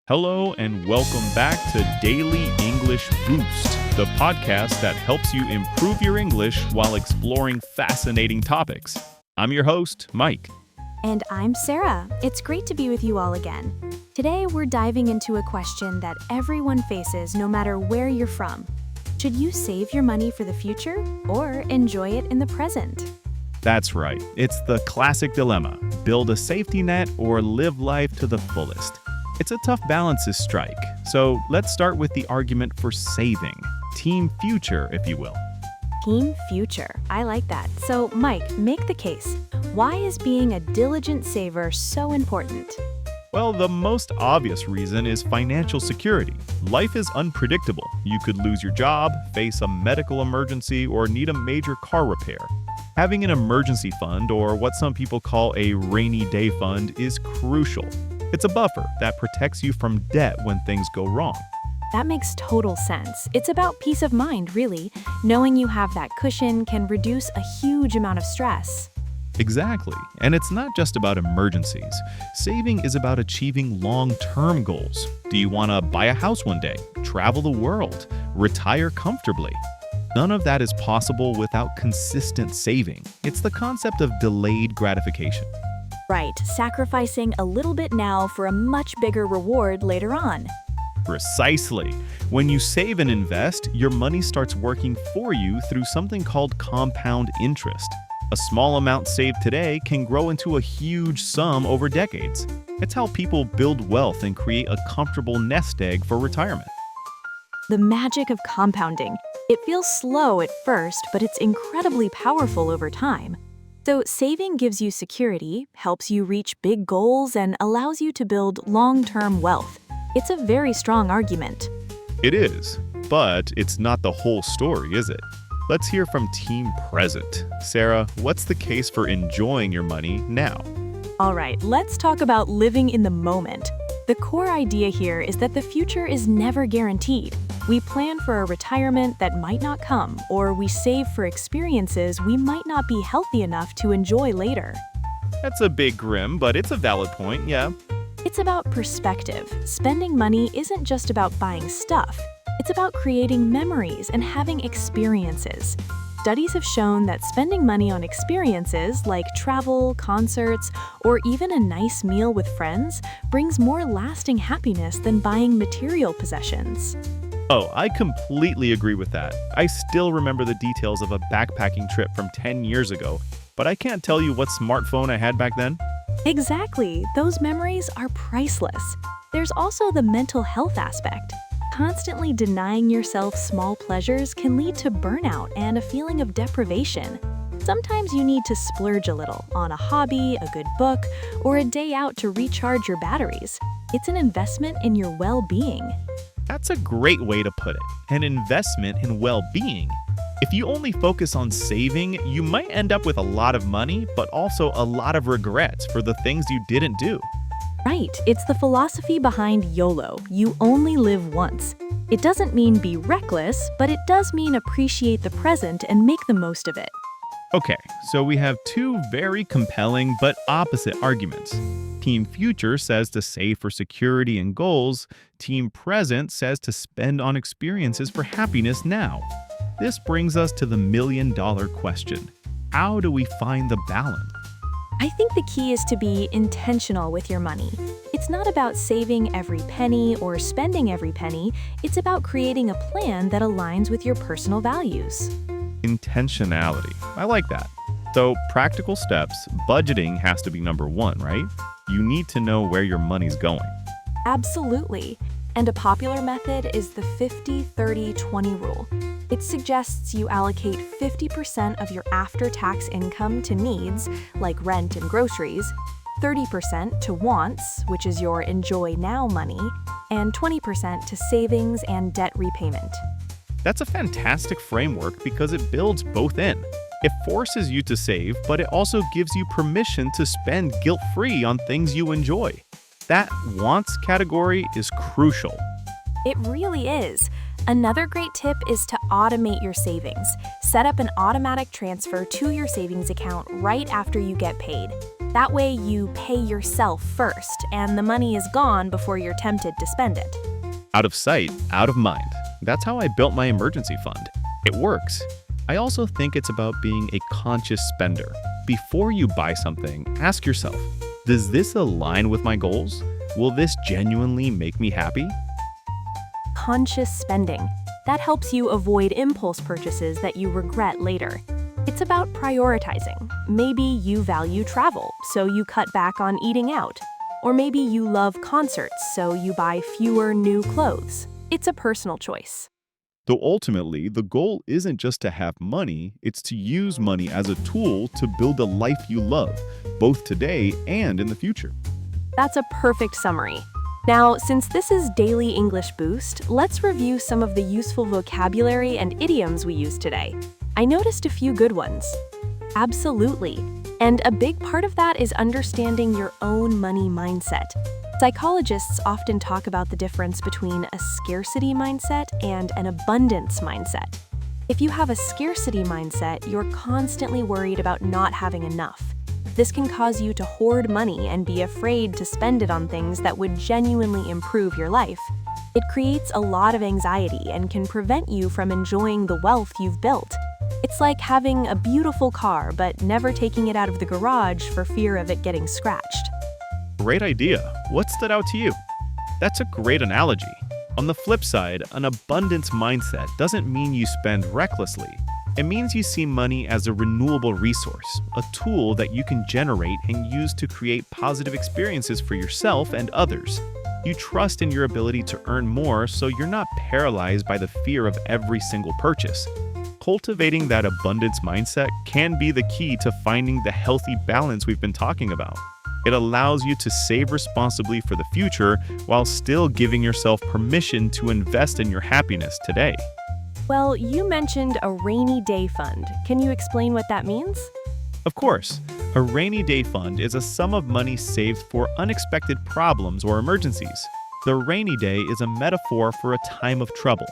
Hello and welcome back to Daily English Boost, the podcast that helps you improve your English while exploring fascinating topics. I'm your host, Mike. And I'm Sarah. It's great to be with you all again. Today, we're diving into a question that everyone faces no matter where you're from. Should you save your money for the future or enjoy it in the present? That's right. It's the classic dilemma. Build a safety net or live life to the fullest. It's a tough balance to strike. So let's start with the argument for saving. Team future, if you will. Team future. I like that. So, Mike, make the case. Why is being a diligent saver so important? Well, the most obvious reason is financial security. Life is unpredictable. You could lose your job, face a medical emergency, or need a major car repair. Having an emergency fund, or what some people call a rainy day fund, is crucial. It's a buffer that protects you from debt when things go wrong. That makes total sense. It's about peace of mind, really. Knowing you have that cushion can reduce a huge amount of stress. Exactly. And it's not just about emergencies. Saving is about achieving long-term goals. Do you want to buy a house one day, travel the world, retire comfortably? None of that is possible without consistent saving. It's the concept of delayed gratification. Right, sacrificing a little bit now for a much bigger reward later on. Precisely. When you save and invest, your money starts working for you through something called compound interest. A small amount saved today can grow into a huge sum over decades. It's how people build wealth and create a comfortable nest egg for retirement. The magic of compounding. It feels slow at first, but it's incredibly powerful over time. So saving gives you security, helps you reach big goals, and allows you to build long-term wealth. It's a very strong argument. It is, but it's not the whole story, is it? Let's hear from Team Present. Sarah, what's the case for enjoying your money now? All right, let's talk about living in the moment. The core idea here is that the future is never guaranteed. We plan for a retirement that might not come, or we save for experiences we might not be healthy enough to enjoy later. That's a bit grim, but it's a valid point, yeah. It's about perspective. Spending money isn't just about buying stuff. It's about creating memories and having experiences. Studies have shown that spending money on experiences like travel, concerts, or even a nice meal with friends brings more lasting happiness than buying material possessions. Oh, I completely agree with that. I still remember the details of a backpacking trip from 10 years ago, but I can't tell you what smartphone I had back then. Exactly. Those memories are priceless. There's also the mental health aspect. Constantly denying yourself small pleasures can lead to burnout and a feeling of deprivation. Sometimes you need to splurge a little on a hobby, a good book, or a day out to recharge your batteries. It's an investment in your well-being. That's a great way to put it. An investment in well-being. If you only focus on saving, you might end up with a lot of money, but also a lot of regrets for the things you didn't do. Right, it's the philosophy behind YOLO, you only live once. It doesn't mean be reckless, but it does mean appreciate the present and make the most of it. Okay, so we have two very compelling but opposite arguments. Team Future says to save for security and goals. Team Present says to spend on experiences for happiness now. This brings us to the million-dollar question. How do we find the balance? I think the key is to be intentional with your money. It's not about saving every penny or spending every penny. It's about creating a plan that aligns with your personal values. Intentionality. I like that. So, practical steps, budgeting has to be number one, right? You need to know where your money's going. Absolutely. And a popular method is the 50-30-20 rule. It suggests you allocate 50% of your after-tax income to needs, like rent and groceries, 30% to wants, which is your enjoy now money, and 20% to savings and debt repayment. That's a fantastic framework because it builds both in. It forces you to save, but it also gives you permission to spend guilt-free on things you enjoy. That wants category is crucial. It really is. Another great tip is to automate your savings. Set up an automatic transfer to your savings account right after you get paid. That way you pay yourself first, and the money is gone before you're tempted to spend it. Out of sight, out of mind. That's how I built my emergency fund. It works. I also think it's about being a conscious spender. Before you buy something, ask yourself, does this align with my goals? Will this genuinely make me happy? Conscious spending. That helps you avoid impulse purchases that you regret later. It's about prioritizing. Maybe you value travel, so you cut back on eating out. Or maybe you love concerts, so you buy fewer new clothes. It's a personal choice. Though ultimately, the goal isn't just to have money, it's to use money as a tool to build a life you love, both today and in the future. That's a perfect summary. Now, since this is Daily English Boost, let's review some of the useful vocabulary and idioms we used today. I noticed a few good ones. Absolutely. And a big part of that is understanding your own money mindset. Psychologists often talk about the difference between a scarcity mindset and an abundance mindset. If you have a scarcity mindset, you're constantly worried about not having enough. This can cause you to hoard money and be afraid to spend it on things that would genuinely improve your life. It creates a lot of anxiety and can prevent you from enjoying the wealth you've built. It's like having a beautiful car but never taking it out of the garage for fear of it getting scratched. Great idea. What stood out to you? That's a great analogy. On the flip side, an abundance mindset doesn't mean you spend recklessly. It means you see money as a renewable resource, a tool that you can generate and use to create positive experiences for yourself and others. You trust in your ability to earn more, so you're not paralyzed by the fear of every single purchase. Cultivating that abundance mindset can be the key to finding the healthy balance we've been talking about. It allows you to save responsibly for the future while still giving yourself permission to invest in your happiness today. Well, you mentioned a rainy day fund. Can you explain what that means? Of course, a rainy day fund is a sum of money saved for unexpected problems or emergencies. The rainy day is a metaphor for a time of trouble.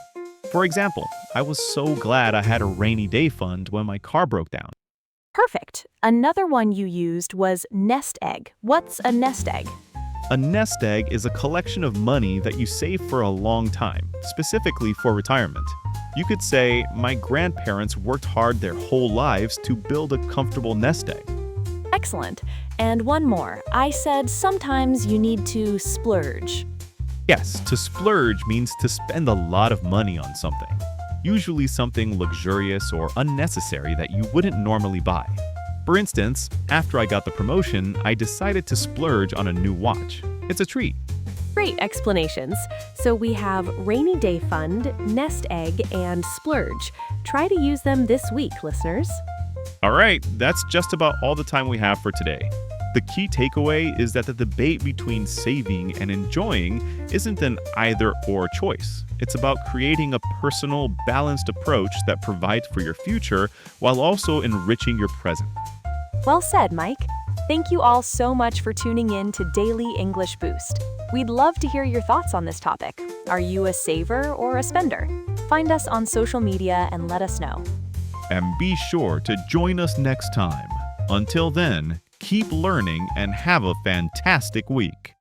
For example, I was so glad I had a rainy day fund when my car broke down. Perfect. Another one you used was nest egg. What's a nest egg? A nest egg is a collection of money that you save for a long time, specifically for retirement. You could say, my grandparents worked hard their whole lives to build a comfortable nest egg. Excellent. And one more. I said sometimes you need to splurge. Yes, to splurge means to spend a lot of money on something. Usually something luxurious or unnecessary that you wouldn't normally buy. For instance, after I got the promotion, I decided to splurge on a new watch. It's a treat. Great explanations. So we have rainy day fund, nest egg, and splurge. Try to use them this week, listeners. All right, that's just about all the time we have for today. The key takeaway is that the debate between saving and enjoying isn't an either-or choice. It's about creating a personal, balanced approach that provides for your future while also enriching your present. Well said, Mike. Thank you all so much for tuning in to Daily English Boost. We'd love to hear your thoughts on this topic. Are you a saver or a spender? Find us on social media and let us know. And be sure to join us next time. Until then, keep learning and have a fantastic week.